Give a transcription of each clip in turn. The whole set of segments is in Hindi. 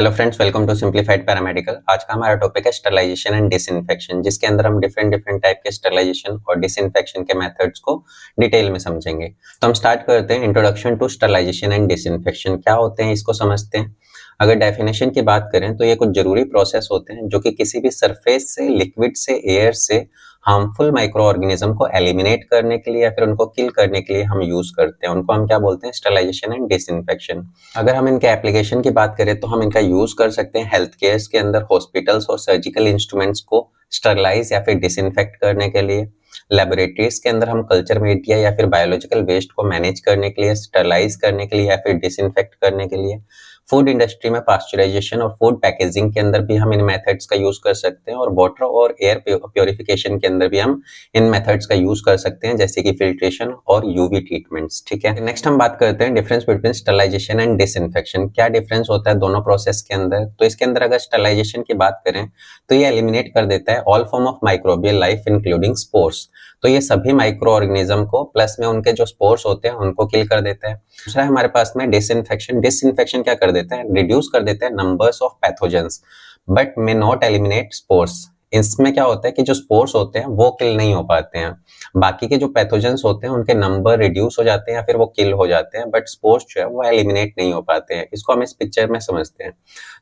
Hello friends, welcome to simplified paramedical. आज का हमारा टॉपिक है स्टरलाइजेशन एंड डिसइंफेक्शन, जिसके अंदर हम डिफरेंट टाइप के स्टरलाइजेशन और डिसइंफेक्शन के मेथड्स को डिटेल में समझेंगे। तो हम स्टार्ट करते हैं। Introduction to sterilisation and disinfection क्या होते हैं, इसको समझते हैं। अगर डेफिनेशन की बात करें तो ये कुछ जरूरी प्रोसेस होते हैं जो कि किसी भी सरफेस से, लिक्विड से, एयर से हार्मफुल माइक्रो ऑर्गेनिज्म को एलिमिनेट करने के लिए या फिर उनको किल करने के लिए हम यूज करते हैं। उनको हम क्या बोलते हैं? Sterilisation and disinfection. अगर हम इनके एप्लीकेशन की बात करें तो हम इनका यूज कर सकते हैं हेल्थ केयर के अंदर, हॉस्पिटल्स और सर्जिकल इंस्ट्रूमेंट्स को स्टरलाइज या फिर डिसइंफेक्ट करने के लिए। लेबोरेटरीज के अंदर हम कल्चर मीडिया या फिर बायोलॉजिकल वेस्ट को मैनेज करने के लिए, स्टरलाइज करने के लिए या फिर डिसइंफेक्ट करने के लिए। फूड इंडस्ट्री में पास्चराइजेशन और फूड पैकेजिंग के अंदर भी हम इन मेथड्स का यूज कर सकते हैं, और वाटर और एयर प्योरिफिकेशन के अंदर भी हम इन मेथड्स का यूज कर सकते हैं, जैसे कि फिल्ट्रेशन और यूवी ट्रीटमेंट्स। ठीक है, नेक्स्ट हम बात करते हैं difference between sterilisation and disinfection. क्या डिफरेंस होता है दोनों प्रोसेस के अंदर? तो इसके अंदर अगर स्टरलाइजेशन की बात करें तो ये एलिमिनेट कर देता है all form of microbial life including spores. तो ये सभी माइक्रो ऑर्गेनिज्म को, प्लस में उनके जो स्पोर्स होते हैं, उनको किल कर देता है। दूसरा हमारे पास में डिसइंफेक्शन। डिसइंफेक्शन क्या कर देता है? रिड्यूस कर देता है numbers of pathogens but may not eliminate spores. इसमें क्या होता है कि जो स्पोर्स होते हैं वो किल नहीं हो पाते हैं, बाकी के जो पैथोजेंस होते हैं उनके नंबर रिड्यूस हो जाते हैं या फिर वो किल हो जाते हैं, बट स्पोर्स जो है वो एलिमिनेट नहीं हो पाते हैं। इसको हम इस पिक्चर में समझते हैं।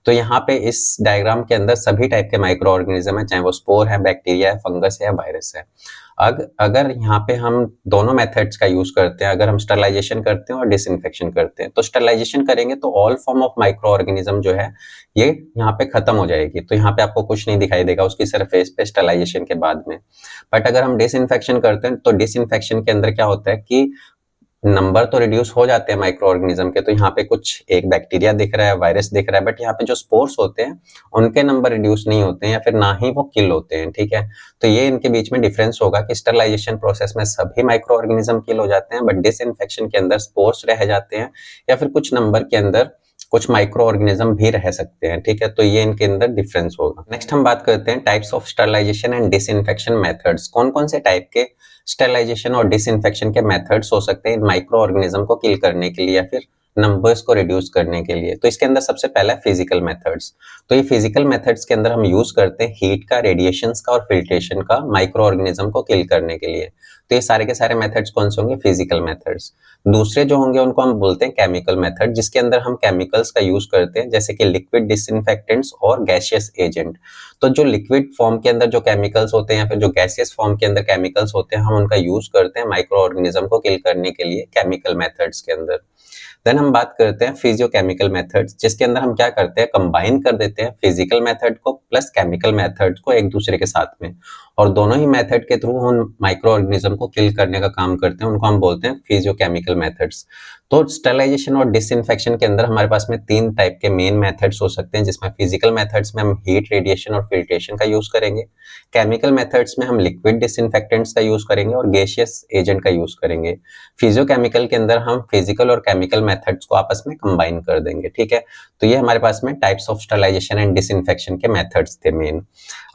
तो यहाँ पे इस डायग्राम के अंदर सभी टाइप के माइक्रो ऑर्गेनिज्म है, चाहे वो स्पोर है, बैक्टीरिया है, फंगस है या वायरस है। अगर यहाँ पे हम दोनों मेथड्स का यूज करते हैं, अगर हम स्टरलाइजेशन करते हैं और डिसइंफेक्शन करते हैं, तो स्टरलाइजेशन करेंगे तो all form of micro organism जो है ये यहाँ पे खत्म हो जाएगी। तो यहाँ पे आपको कुछ नहीं दिखाई देगा उसकी सरफेस पे स्टरलाइजेशन के बाद में। बट अगर हम डिसइंफेक्शन करते हैं तो डिसइंफेक्शन के अंदर क्या होता है कि नंबर तो रिड्यूस हो जाते हैं माइक्रो ऑर्गेनिज्म के। तो यहाँ पे कुछ एक बैक्टीरिया दिख रहा है, वायरस दिख रहा है, बट यहाँ पे जो स्पोर्स होते हैं उनके नंबर रिड्यूस नहीं होते हैं या फिर ना ही वो किल होते हैं। ठीक है, तो ये इनके बीच में डिफरेंस होगा कि स्टरलाइजेशन प्रोसेस में सभी माइक्रो ऑर्गेनिज्म किल हो जाते हैं, बट डिसइंफेक्शन के अंदर स्पोर्स रह जाते हैं या फिर कुछ नंबर के अंदर कुछ माइक्रो ऑर्गेनिज्म भी रह सकते हैं। ठीक है, तो ये इनके अंदर डिफरेंस होगा। नेक्स्ट हम बात करते हैं types of sterilisation and disinfection methods. कौन कौन से टाइप के स्टरलाइजेशन और डिसइंफेक्शन के मेथड्स हो सकते हैं इन माइक्रो ऑर्गेनिज्म को किल करने के लिए या फिर नंबर्स को रिड्यूस करने के लिए? तो इसके अंदर सबसे पहला है फिजिकल मेथड्स। तो ये फिजिकल मेथड्स के अंदर हम यूज करते हैं हीट का, रेडिएशंस का और फिल्ट्रेशन का माइक्रो ऑर्गेनिज्म को किल करने के लिए। तो ये सारे के सारे मेथड्स कौन से होंगे? Physical methods. दूसरे जो होंगे उनको हम बोलते हैं केमिकल मेथड, जिसके अंदर हम केमिकल्स का यूज करते हैं, जैसे कि लिक्विड डिसइंफेक्टेंट्स और गैसियस एजेंट। तो जो लिक्विड फॉर्म के अंदर जो केमिकल्स होते हैं या फिर जो गैसियस फॉर्म के अंदर केमिकल्स होते हैं, हम उनका यूज करते हैं माइक्रो ऑर्गेनिज्म को किल करने के लिए केमिकल मेथड्स के अंदर। देन हम बात करते हैं फिजियोकेमिकल मेथड्स, जिसके अंदर हम क्या करते हैं, कंबाइन कर देते हैं फिजिकल मेथड को प्लस केमिकल मेथड को एक दूसरे के साथ में, और दोनों ही मेथड के थ्रू हम माइक्रो ऑर्गेनिज्म को किल करने का काम करते हैं। उनको हम बोलते हैं फिजियोकेमिकल मेथड्स। तो स्टरलाइजेशन और डिसइंफेक्शन के अंदर हमारे पास में तीन टाइप के मेन मेथड्स हो सकते हैं, जिसमें फिजिकल मेथड्स में हम हीट, रेडिएशन और फिल्ट्रेशन का यूज करेंगे। केमिकल मेथड्स में हम लिक्विड डिसइंफेक्टेंट्स का यूज करेंगे और गैसियस एजेंट का यूज करेंगे। फिजियोकेमिकल के अंदर हम फिजिकल और केमिकल मेथड्स को आपस में कंबाइन कर देंगे। ठीक है, तो ये हमारे पास में types of sterilisation and disinfection के मेथड्स थे मेन।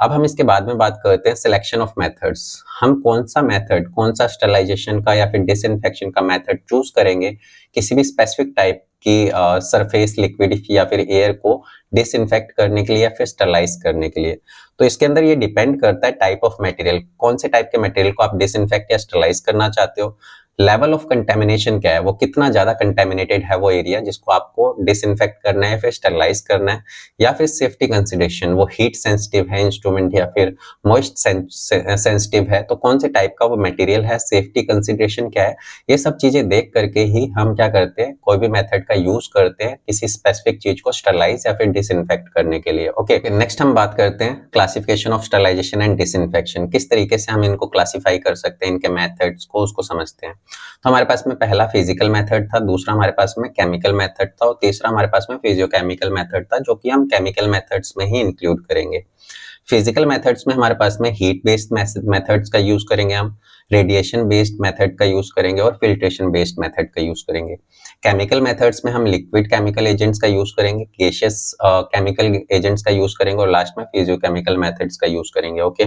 अब हम इसके बाद में बात करते हैं सिलेक्शन ऑफ मेथड्स। हम कौन सा मेथड, कौन सा स्टरलाइजेशन का या फिर डिसइंफेक्शन का मेथड चूज करेंगे किसी भी स्पेसिफिक टाइप की सरफेस, लिक्विड या फिर एयर को डिसइंफेक्ट करने के लिए या फिर स्टरलाइज करने के लिए। तो इसके अंदर ये डिपेंड करता है टाइप ऑफ मटेरियल, कौन से टाइप के मटेरियल को आप डिसइंफेक्ट या स्टरलाइज करना चाहते हो। लेवल ऑफ कंटेमिनेशन क्या है, वो कितना ज्यादा कंटेमिनेटेड है वो एरिया जिसको आपको डिसइंफेक्ट करना है फिर स्टरलाइज करना है, या फिर सेफ्टी कंसिडरेशन, वो हीट सेंसिटिव है इंस्ट्रूमेंट या फिर मॉइस्ट सेंसिटिव है, तो कौन से टाइप का वो मटेरियल है, सेफ्टी कंसिडरेशन क्या है, ये सब चीजें देख करके ही हम क्या करते हैं, कोई भी मेथड का यूज करते हैं किसी स्पेसिफिक चीज को स्टरलाइज या फिर डिसइंफेक्ट करने के लिए। ओके, नेक्स्ट हम बात करते हैं classification of sterilisation and disinfection. किस तरीके से हम इनको क्लासिफाई कर सकते हैं, इनके मेथड्स को, उसको समझते हैं। तो हमारे पास में पहला फिजिकल मेथड था, दूसरा हमारे पास में केमिकल मेथड था और तीसरा हमारे पास में फिजियोकेमिकल मेथड था, जो कि हम केमिकल मेथड्स में ही इंक्लूड करेंगे। फिजिकल मेथड्स में हमारे पास में हीट बेस्ड मेथड्स का यूज करेंगे, हम रेडिएशन बेस्ड मेथड का यूज करेंगे और फिल्ट्रेशन बेस्ड मेथड का यूज करेंगे। केमिकल मेथड्स में हम लिक्विड केमिकल एजेंट्स का यूज करेंगे, गैसियस केमिकल एजेंट्स का यूज करेंगे और लास्ट में फिजियोकेमिकल मेथड्स का यूज करेंगे। ओके,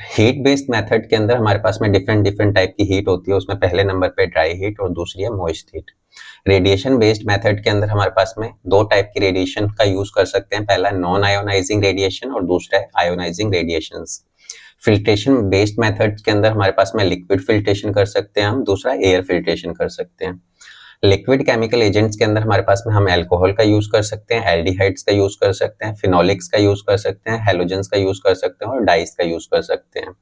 हीट बेस्ड मेथड के अंदर हमारे पास में डिफरेंट टाइप की हीट होती है। उसमें पहले नंबर पे ड्राई हीट और दूसरी है moist heat. Radiation based method के अंदर हमारे पास में दो टाइप की रेडिएशन का यूज कर सकते हैं, पहला नॉन आयोनाइजिंग रेडिएशन और दूसरा है ionising radiations. Filtration based method के अंदर हमारे पास में लिक्विड फिल्ट्रेशन कर सकते हैं हम, दूसरा एयर फिल्ट्रेशन कर सकते हैं। लिक्विड केमिकल एजेंट्स के अंदर हमारे पास में हम अल्कोहल का यूज कर सकते हैं, एल्डिहाइड्स का यूज कर सकते हैं, फिनोलिक्स का यूज कर सकते हैं, हैलोजेंस का यूज कर सकते हैं और डाइस का यूज कर सकते हैं।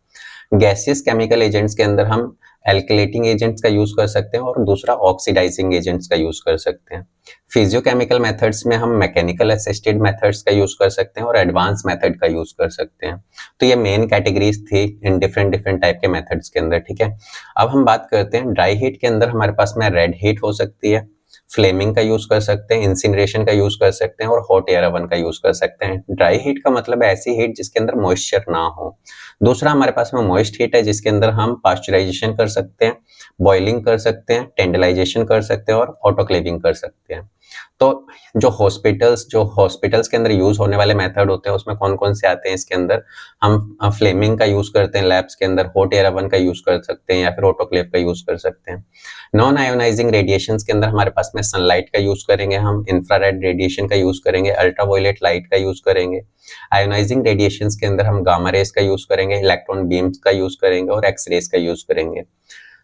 गैसियस केमिकल एजेंट्स के अंदर हम एल्किलेटिंग एजेंट्स का यूज कर सकते हैं और दूसरा ऑक्सीडाइजिंग एजेंट्स का यूज कर सकते हैं। फिजियोकेमिकल मेथड्स में हम मैकेनिकल असिस्टेड मेथड्स का यूज कर सकते हैं और एडवांस मेथड का यूज कर सकते हैं। तो ये मेन कैटेगरीज थी इन डिफरेंट टाइप के मेथड्स के अंदर, ठीक है। अब हम बात करते हैं ड्राई हीट के अंदर हमारे पास में रेड हीट हो सकती है, फ्लेमिंग का यूज कर सकते हैं, इंसिनरेशन का यूज कर सकते हैं और हॉट एयर ओवन का यूज कर सकते हैं। ड्राई हीट का मतलब है ऐसी हीट जिसके अंदर मॉइस्चर ना हो। दूसरा हमारे पास में मॉइस्ट हीट है जिसके अंदर हम पास्चराइजेशन कर सकते हैं, बॉइलिंग कर सकते हैं, टेंडलाइजेशन कर सकते हैं और ऑटोक्लेविंग कर सकते हैं। तो जो हॉस्पिटल्स के अंदर यूज होने वाले मेथड होते हैं उसमें कौन कौन से आते हैं, इसके अंदर हम फ्लेमिंग का यूज करते हैं लैब्स के अंदर, हॉट एयर ओवन का यूज कर सकते हैं या फिर ऑटोक्लेव का यूज कर सकते हैं। नॉन आयोनाइजिंग रेडिएशंस के अंदर हमारे पास में सनलाइट का यूज करेंगे, हम इंफ्रारेड रेडिएशन का यूज करेंगे, अल्ट्रावायलेट लाइट का यूज करेंगे। आयोनाइजिंग रेडिएशंस के अंदर हम गामा रेज का यूज करेंगे, इलेक्ट्रॉन बीम्स का यूज करेंगे और एक्स रेज का यूज करेंगे।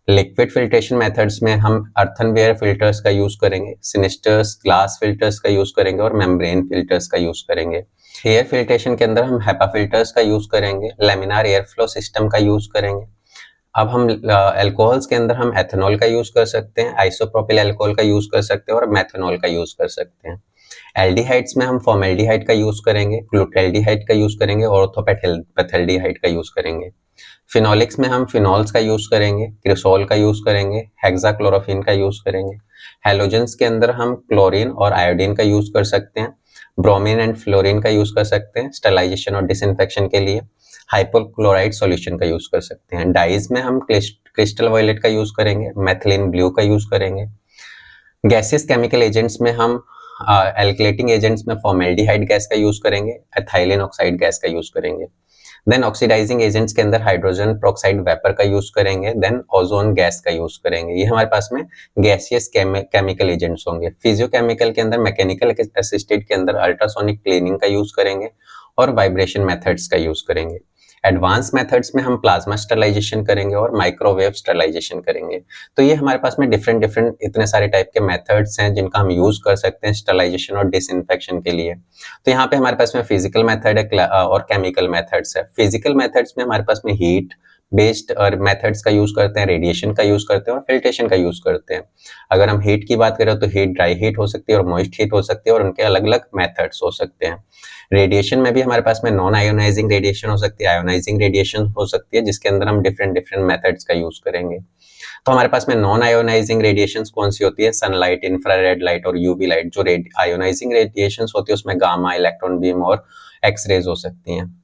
लिक्विड फिल्ट्रेशन मेथड्स में हम अर्थनवेयर फिल्टर्स का यूज करेंगे, सिनिस्टर्स ग्लास फिल्टर्स का यूज करेंगे और मेम्ब्रेन फिल्टर्स का यूज करेंगे। एयर फिल्ट्रेशन के अंदर हम हेपा फिल्टर्स का यूज करेंगे, लैमिनार एयर फ्लो सिस्टम का यूज करेंगे। अब हम अल्कोहल्स के अंदर हम एथेनॉल का यूज कर सकते हैं, आइसोप्रोपिल अल्कोहल का यूज कर सकते हैं और मेथनॉल का यूज कर सकते हैं। एल्डिहाइड्स में हम फॉर्मेल्डिहाइड का यूज करेंगे, ग्लूटेल्डिहाइड का यूज करेंगे और ऑर्थोपेथाल्डिहाइड का यूज करेंगे। फिनोलिक्स में हम फिनॉल्स का यूज करेंगे, क्रिसोल का यूज करेंगे, हेक्साक्लोरोफिन का यूज करेंगे। हैलोजेंस के अंदर हम क्लोरीन और आयोडीन का यूज कर सकते हैं, ब्रोमीन एंड फ्लोरीन का यूज कर सकते हैं स्टरलाइजेशन और डिसइंफेक्शन के लिए। हाइपोक्लोराइड सॉल्यूशन का यूज कर सकते हैं। डाइज में हम क्रिस्टल वायलेट का यूज करेंगे, मेथिलीन ब्लू का यूज करेंगे। गैसियस केमिकल एजेंट्स में हम एल्किलेटिंग एजेंट्स में फॉर्मेल्डिहाइड गैस का यूज करेंगे, एथाइलिन ऑक्साइड गैस का यूज करेंगे। देन ऑक्सीडाइजिंग एजेंट्स के अंदर हाइड्रोजन पेरोक्साइड वेपर का यूज करेंगे, देन ओजोन गैस का यूज करेंगे। ये हमारे पास में गैसियस केमिकल एजेंट्स होंगे। फिजियोकेमिकल के अंदर मैकेनिकल असिस्टेड के अंदर अल्ट्रासोनिक क्लीनिंग का यूज करेंगे और वाइब्रेशन मेथड्स का यूज करेंगे। एडवांस मेथड्स में हम प्लाज्मा स्टरलाइजेशन करेंगे और माइक्रोवेव स्टरलाइजेशन करेंगे। तो ये हमारे पास में डिफरेंट इतने सारे टाइप के मेथड्स हैं जिनका हम यूज कर सकते हैं स्टरलाइजेशन और डिसइंफेक्शन के लिए। तो यहाँ पे हमारे पास में फिजिकल मेथड है और केमिकल मेथड्स है। फिजिकल मेथड्स में हमारे पास में हीट बेस्ड और मेथड्स का यूज करते हैं, रेडिएशन का यूज करते हैं और फिल्ट्रेशन का यूज करते हैं। अगर हम हीट की बात करें तो हीट ड्राई हीट हो सकती है और मॉइस्ट हीट हो सकती है और उनके अलग अलग मेथड्स हो सकते हैं। रेडिएशन में भी हमारे पास में नॉन आयोनाइजिंग रेडिएशन हो सकती है, आयोनाइजिंग रेडिएशन हो सकती है जिसके अंदर हम डिफरेंट मेथड्स का यूज करेंगे। तो हमारे पास में नॉन आयोनाइजिंग रेडिएशंस कौन सी होती है, सनलाइट, इंफ्रारेड लाइट और यूवी लाइट। जो आयोनाइजिंग रेडिएशंस होती है उसमें गामा, इलेक्ट्रॉन बीम और एक्स रेज हो सकती हैं।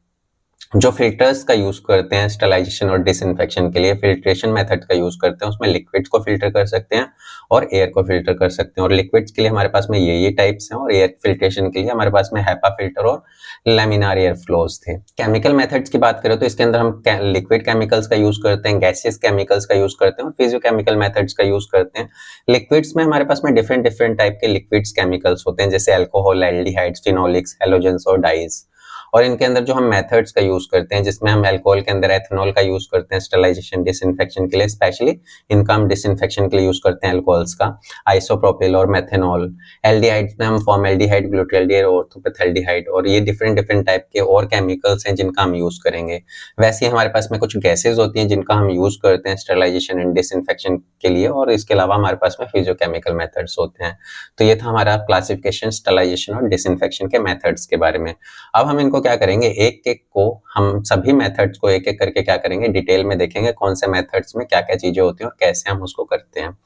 जो फिल्टर्स का यूज करते हैं स्टरलाइजेशन और डिसइंफेक्शन के लिए, फिल्ट्रेशन मेथड का यूज करते हैं, उसमें लिक्विड्स को फिल्टर कर सकते हैं और एयर को फिल्टर कर सकते हैं। और लिक्विड्स के लिए हमारे पास में ये टाइप्स हैं और एयर फिल्ट्रेशन के लिए हमारे पास में हेपा फिल्टर और लैमिनार एयर फ्लोज थे। केमिकल मेथड्स की बात करें तो इसके अंदर हम लिक्विड केमिकल्स का यूज करते हैं, गैसियस केमिकल्स का यूज करते हैं और फिजियोकेमिकल मेथड्स का यूज करते हैं। लिक्विड्स में हमारे पास में डिफरेंट टाइप के लिक्विड्स केमिकल्स होते हैं जैसे अल्कोहल, एल्डिहाइड्स, फिनोलिक्स, हैलोजेंस और डाइज। और इनके अंदर जो हम मेथड्स का यूज करते हैं जिसमें हम अल्कोहल के अंदर एथेनॉल का यूज करते हैं स्टरलाइजेशन डिसइंफेक्शन के लिए, स्पेशली इनका हम डिसइंफेक्शन के लिए यूज करते हैं अल्कोहल्स का, आइसोप्रोपिल और मेथेनॉल। एल्डिहाइड्स में हम फॉर्मेल्डिहाइड, ग्लूटेल्डिहाइड, ऑर्थोपेथाल्डिहाइड और ये डिफरेंट टाइप के और केमिकल्स हैं जिनका हम यूज करेंगे। वैसे ही हमारे पास में कुछ गैसेज होती हैं जिनका हम यूज करते हैं स्टरलाइजेशन एंड डिसइंफेक्शन के लिए और इसके अलावा हमारे पास में फिजियोकेमिकल मेथड्स होते हैं। तो ये था हमारा क्लासिफिकेशन स्टरलाइजेशन और डिसइंफेक्शन के मेथड्स के बारे में। अब हम इनको क्या करेंगे, एक को हम सभी मेथड्स को एक करके क्या करेंगे डिटेल में देखेंगे कौन से मेथड्स में क्या क्या चीजें होती हैं और कैसे हम उसको करते हैं।